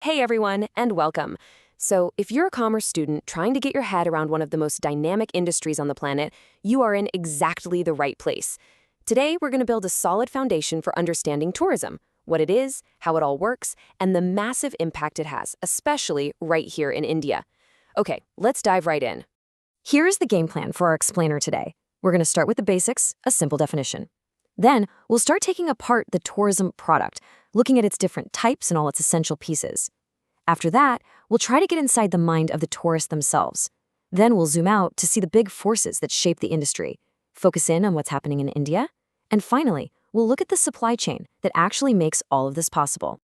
Hey everyone, and welcome. So, if you're a commerce student trying to get your head around one of the most dynamic industries on the planet, you are in exactly the right place. Today, we're going to build a solid foundation for understanding tourism, what it is, how it all works, and the massive impact it has, especially right here in India. Okay, let's dive right in. Here's the game plan for our explainer today. We're going to start with the basics, a simple definition. Then, we'll start taking apart the tourism product, looking at its different types and all its essential pieces. After that, we'll try to get inside the mind of the tourists themselves. Then we'll zoom out to see the big forces that shape the industry, focus in on what's happening in India, and finally, we'll look at the supply chain that actually makes all of this possible.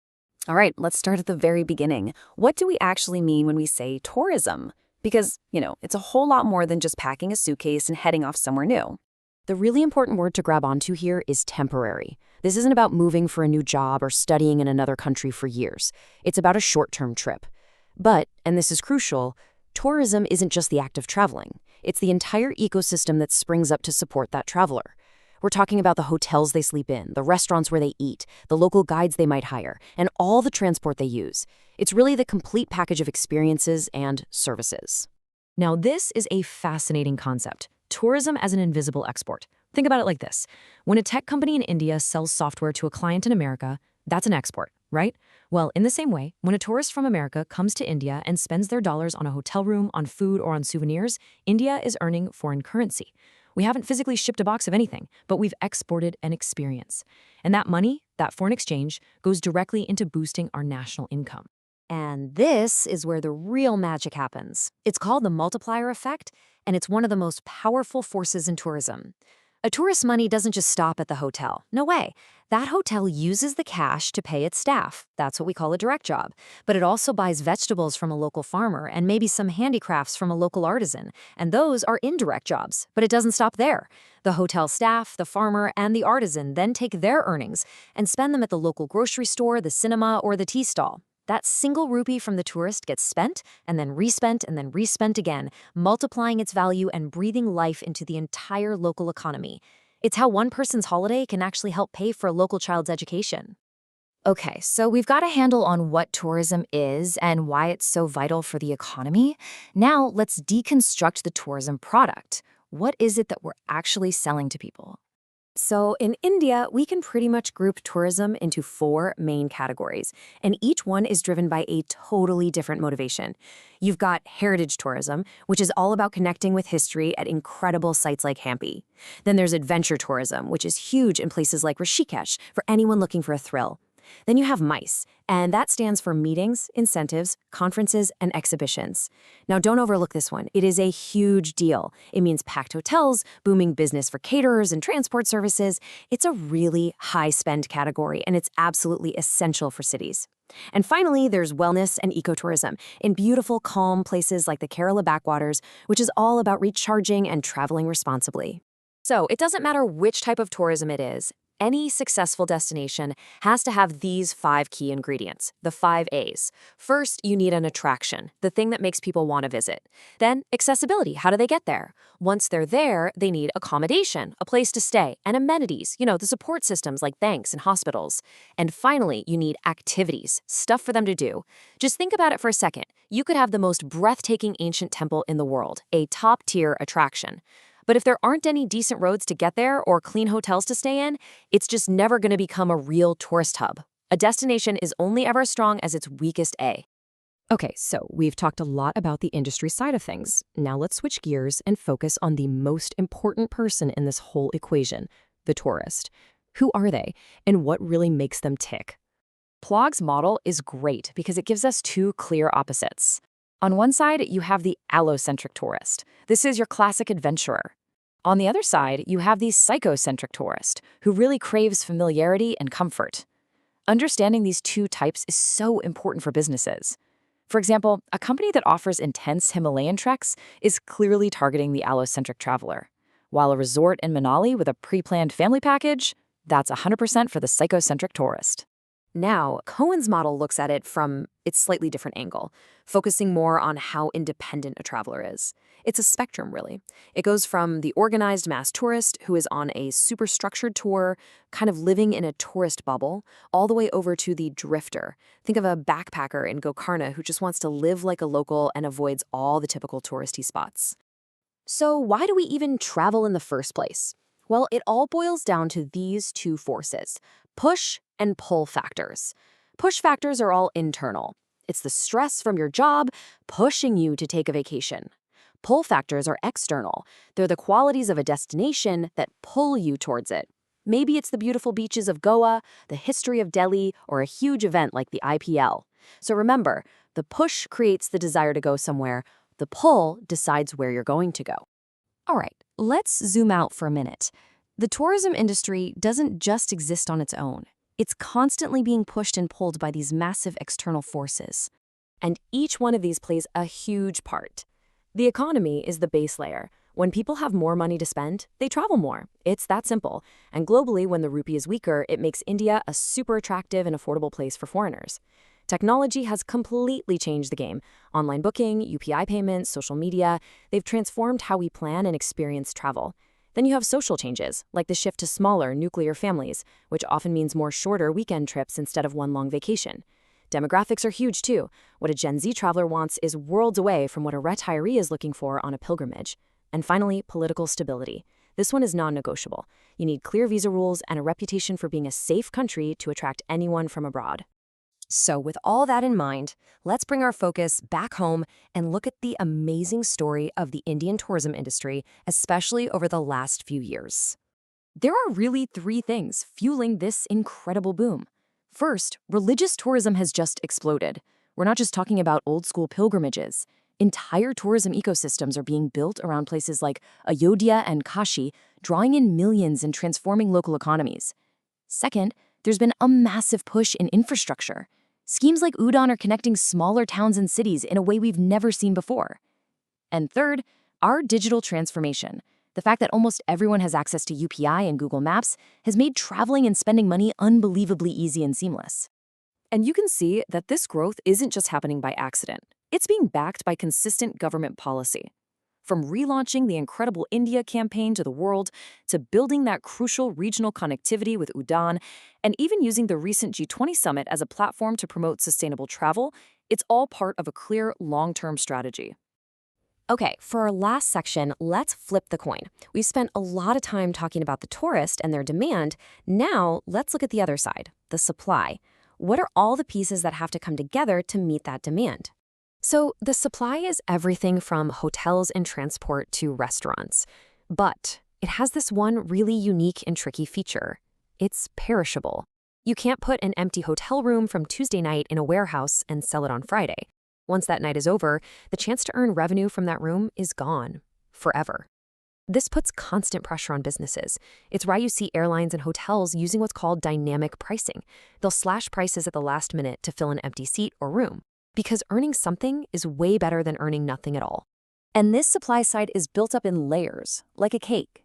All right, let's start at the very beginning. What do we actually mean when we say tourism? Because, it's a whole lot more than just packing a suitcase and heading off somewhere new. The really important word to grab onto here is temporary. This isn't about moving for a new job or studying in another country for years. It's about a short-term trip. But, and this is crucial, tourism isn't just the act of traveling. It's the entire ecosystem that springs up to support that traveler. We're talking about the hotels they sleep in, the restaurants where they eat, the local guides they might hire, and all the transport they use. It's really the complete package of experiences and services. Now, this is a fascinating concept. Tourism as an invisible export. Think about it like this. When a tech company in India sells software to a client in America, that's an export, right? Well, in the same way, when a tourist from America comes to India and spends their dollars on a hotel room, on food, or on souvenirs, India is earning foreign currency. We haven't physically shipped a box of anything, but we've exported an experience. And that money, that foreign exchange, goes directly into boosting our national income. And this is where the real magic happens. It's called the multiplier effect, and it's one of the most powerful forces in tourism. A tourist's money doesn't just stop at the hotel. No way. That hotel uses the cash to pay its staff. That's what we call a direct job. But it also buys vegetables from a local farmer and maybe some handicrafts from a local artisan. And those are indirect jobs. But it doesn't stop there. The hotel staff, the farmer, and the artisan then take their earnings and spend them at the local grocery store, the cinema, or the tea stall. That single rupee from the tourist gets spent and then respent again, multiplying its value and breathing life into the entire local economy. It's how one person's holiday can actually help pay for a local child's education. Okay, so we've got a handle on what tourism is and why it's so vital for the economy. Now let's deconstruct the tourism product. What is it that we're actually selling to people? So in India, we can pretty much group tourism into four main categories, and each one is driven by a totally different motivation. You've got heritage tourism, which is all about connecting with history at incredible sites like Hampi. Then there's adventure tourism, which is huge in places like Rishikesh for anyone looking for a thrill. Then you have MICE, and that stands for meetings, incentives, conferences, and exhibitions. Now, don't overlook this one. It is a huge deal. It means packed hotels, booming business for caterers and transport services. It's a really high-spend category, and it's absolutely essential for cities. And finally, there's wellness and ecotourism in beautiful, calm places like the Kerala backwaters, which is all about recharging and traveling responsibly. So it doesn't matter which type of tourism it is. Any successful destination has to have these 5 key ingredients, the 5 A's. First, you need an attraction, the thing that makes people want to visit. Then, accessibility, how do they get there? Once they're there, they need accommodation, a place to stay, and amenities, the support systems like banks and hospitals. And finally, you need activities, stuff for them to do. Just think about it for a second. You could have the most breathtaking ancient temple in the world, a top-tier attraction. But if there aren't any decent roads to get there or clean hotels to stay in, it's just never going to become a real tourist hub. A destination is only ever as strong as its weakest A. Okay, so we've talked a lot about the industry side of things. Now let's switch gears and focus on the most important person in this whole equation, the tourist. Who are they, and what really makes them tick? Plog's model is great because it gives us two clear opposites. On one side, you have the allocentric tourist. This is your classic adventurer. On the other side, you have the psychocentric tourist, who really craves familiarity and comfort. Understanding these two types is so important for businesses. For example, a company that offers intense Himalayan treks is clearly targeting the allocentric traveler, while a resort in Manali with a pre-planned family package, that's 100% for the psychocentric tourist. Now, Cohen's model looks at it from its slightly different angle, focusing more on how independent a traveler is. It's a spectrum, really. It goes from the organized mass tourist who is on a super structured tour, kind of living in a tourist bubble, all the way over to the drifter. Think of a backpacker in Gokarna who just wants to live like a local and avoids all the typical touristy spots. So, why do we even travel in the first place? Well, it all boils down to these two forces: push and pull factors. Push factors are all internal. It's the stress from your job pushing you to take a vacation. Pull factors are external. They're the qualities of a destination that pull you towards it. Maybe it's the beautiful beaches of Goa, the history of Delhi, or a huge event like the IPL. So remember, the push creates the desire to go somewhere. The pull decides where you're going to go. All right, let's zoom out for a minute. The tourism industry doesn't just exist on its own. It's constantly being pushed and pulled by these massive external forces. And each one of these plays a huge part. The economy is the base layer. When people have more money to spend, they travel more. It's that simple. And globally, when the rupee is weaker, it makes India a super attractive and affordable place for foreigners. Technology has completely changed the game. Online booking, UPI payments, social media, they've transformed how we plan and experience travel. Then you have social changes, like the shift to smaller, nuclear families, which often means more shorter weekend trips instead of one long vacation. Demographics are huge too. What a Gen Z traveler wants is worlds away from what a retiree is looking for on a pilgrimage. And finally, political stability. This one is non-negotiable. You need clear visa rules and a reputation for being a safe country to attract anyone from abroad. So with all that in mind, let's bring our focus back home and look at the amazing story of the Indian tourism industry, especially over the last few years. There are really three things fueling this incredible boom. First, religious tourism has just exploded. We're not just talking about old-school pilgrimages. Entire tourism ecosystems are being built around places like Ayodhya and Kashi, drawing in millions and transforming local economies. Second, there's been a massive push in infrastructure. Schemes like Udaan are connecting smaller towns and cities in a way we've never seen before. And third, our digital transformation. The fact that almost everyone has access to UPI and Google Maps has made traveling and spending money unbelievably easy and seamless. And you can see that this growth isn't just happening by accident. It's being backed by consistent government policy. From relaunching the Incredible India campaign to the world, to building that crucial regional connectivity with Udaan, and even using the recent G20 summit as a platform to promote sustainable travel, it's all part of a clear long-term strategy. Okay, for our last section, let's flip the coin. We've spent a lot of time talking about the tourist and their demand. Now, let's look at the other side, the supply. What are all the pieces that have to come together to meet that demand? So the supply is everything from hotels and transport to restaurants. But it has this one really unique and tricky feature. It's perishable. You can't put an empty hotel room from Tuesday night in a warehouse and sell it on Friday. Once that night is over, the chance to earn revenue from that room is gone, forever. This puts constant pressure on businesses. It's why you see airlines and hotels using what's called dynamic pricing. They'll slash prices at the last minute to fill an empty seat or room. Because earning something is way better than earning nothing at all. And this supply side is built up in layers, like a cake.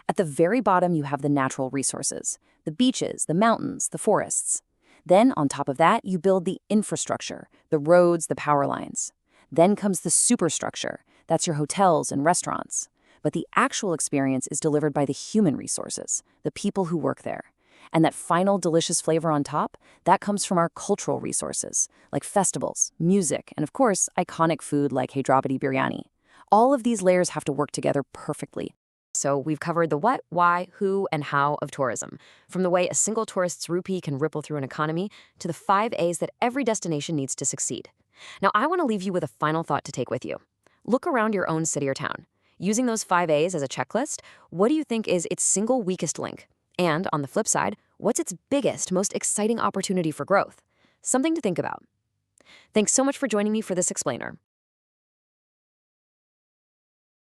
At the very bottom, you have the natural resources, the beaches, the mountains, the forests. Then, on top of that, you build the infrastructure, the roads, the power lines. Then comes the superstructure. That's your hotels and restaurants. But the actual experience is delivered by the human resources, the people who work there. And that final delicious flavor on top, that comes from our cultural resources, like festivals, music, and of course, iconic food like Hyderabadi biryani. All of these layers have to work together perfectly. So we've covered the what, why, who, and how of tourism, from the way a single tourist's rupee can ripple through an economy to the 5 A's that every destination needs to succeed. Now, I want to leave you with a final thought to take with you. Look around your own city or town. Using those 5 A's as a checklist, what do you think is its single weakest link? And on the flip side, what's its biggest, most exciting opportunity for growth? Something to think about. Thanks so much for joining me for this explainer.